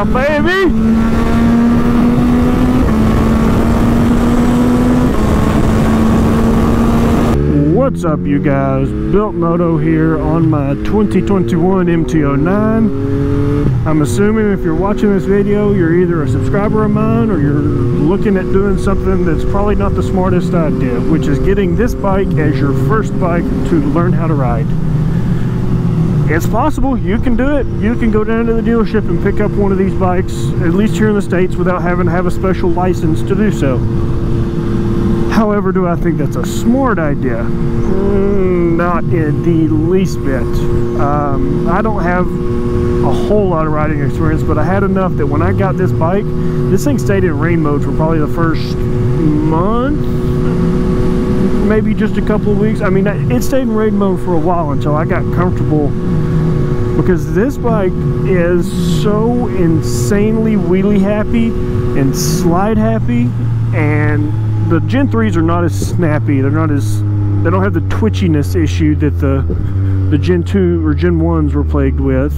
Yeah, baby! What's up, you guys? BEELINEMOTO here on my 2021 MT09. I'm assuming if you're watching this video, you're either a subscriber of mine or you're looking at doing something that's probably not the smartest idea, which is getting this bike as your first bike to learn how to ride. It's possible. You can do it. You can go down to the dealership and pick up one of these bikes, at least here in the States, without having to have a special license to do so. However, do I think that's a smart idea? Not in the least bit. I don't have a whole lot of riding experience, but I had enough that when I got this bike, this thing stayed in rain mode for probably the first month, maybe just a couple of weeks. I mean, it stayed in rain mode for a while until I got comfortable, because this bike is so insanely wheelie happy and slide happy, and the Gen 3s are not as snappy. They don't have the twitchiness issue that the Gen 2 or Gen 1s were plagued with.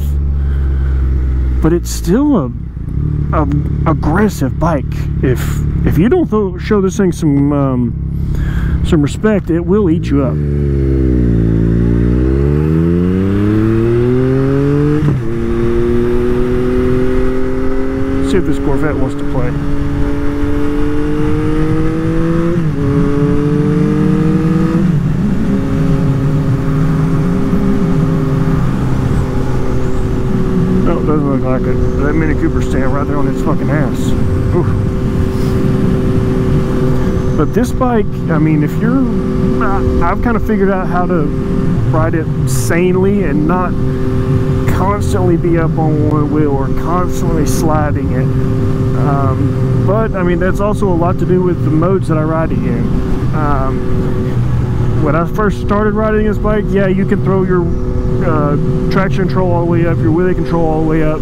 But it's still a aggressive bike. If you don't show this thing some respect, it will eat you up. Let's see if this Corvette wants to play. Doesn't look like it. That Mini Cooper stand right there on its fucking ass. Oof. But this bike, I mean, if you're, I've kind of figured out how to ride it sanely and not constantly be up on one wheel or constantly sliding it. But I mean, that's also a lot to do with the modes that I ride it in. When I first started riding this bike, yeah, you can throw your traction control all the way up, your wheelie control all the way up.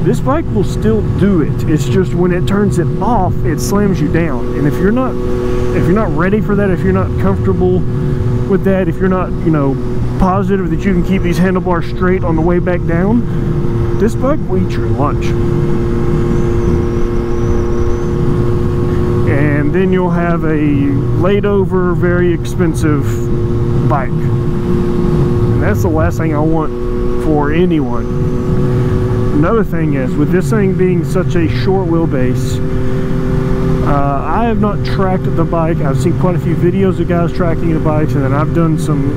This bike will still do it. It's just when it turns it off, it slams you down. And if you're not ready for that, if you're not comfortable with that, if you're not, you know, positive that you can keep these handlebars straight on the way back down, this bike will eat your lunch. And then you'll have a laid over, very expensive bike. That's the last thing I want for anyone. Another thing is, with this thing being such a short wheelbase, I have not tracked the bike. I've seen quite a few videos of guys tracking the bikes, and then I've done some,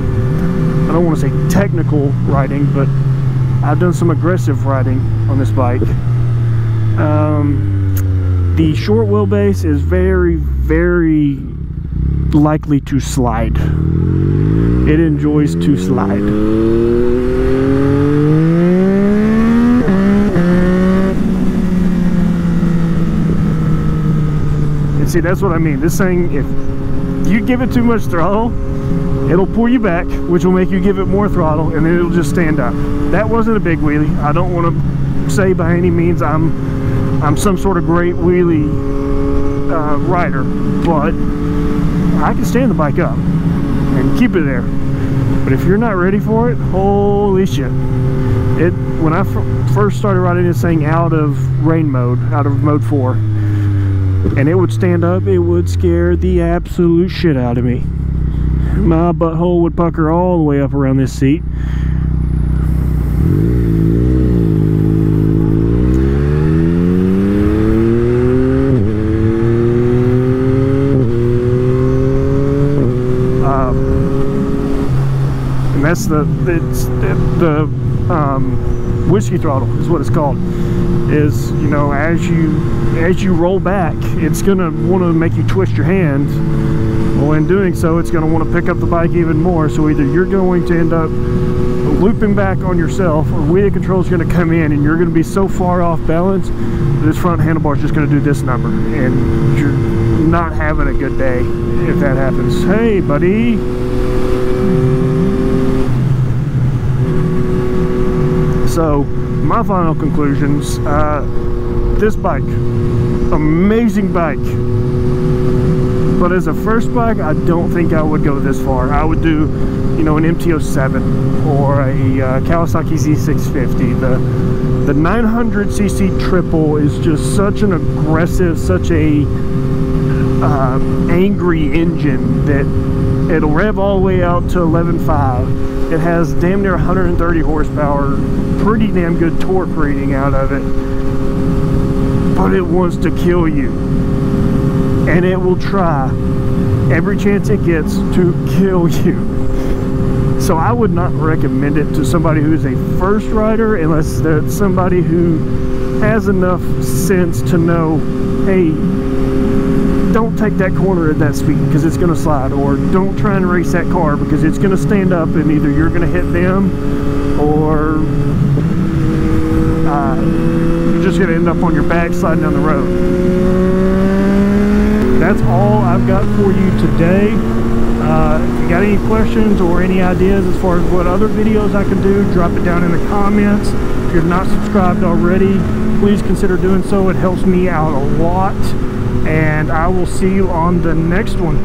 I don't want to say technical riding, but I've done some aggressive riding on this bike. The short wheelbase is very, very likely to slide. It enjoys to slide. And see, that's what I mean. This thing, if you give it too much throttle, it'll pull you back, which will make you give it more throttle, and then it'll just stand up. That wasn't a big wheelie. I don't want to say by any means I'm some sort of great wheelie rider, but I can stand the bike up and keep it there. But if you're not ready for it, holy shit. When I first started riding this thing out of rain mode, out of mode 4, and it would stand up, it would scare the absolute shit out of me. My butthole would pucker all the way up around this seat. That's the whiskey throttle is what it's called. Is, you know, as you roll back, it's gonna want to make you twist your hand. Well, in doing so, it's gonna want to pick up the bike even more. So either you're going to end up looping back on yourself, or wheel control is going to come in, and you're going to be so far off balance, this front handlebar is just going to do this number, and you're not having a good day if that happens. Hey, buddy. So my final conclusions, this bike, amazing bike, But as a first bike, I don't think I would go this far. I would do, you know, an MT07 or a Kawasaki Z650. The 900cc triple is just such an aggressive, such a angry engine that it'll rev all the way out to 11.5. It has damn near 130 horsepower, pretty damn good torque rating out of it, but it wants to kill you, and it will try every chance it gets to kill you. So I would not recommend it to somebody who's a first rider, unless that's somebody who has enough sense to know, hey, don't take that corner at that speed because it's going to slide, or don't try and race that car because it's going to stand up and either you're going to hit them or you're just going to end up on your back sliding down the road. That's all I've got for you today. If you got any questions or any ideas as far as what other videos I can do, drop it down in the comments. If you're not subscribed already, please consider doing so. It helps me out a lot. And I will see you on the next one.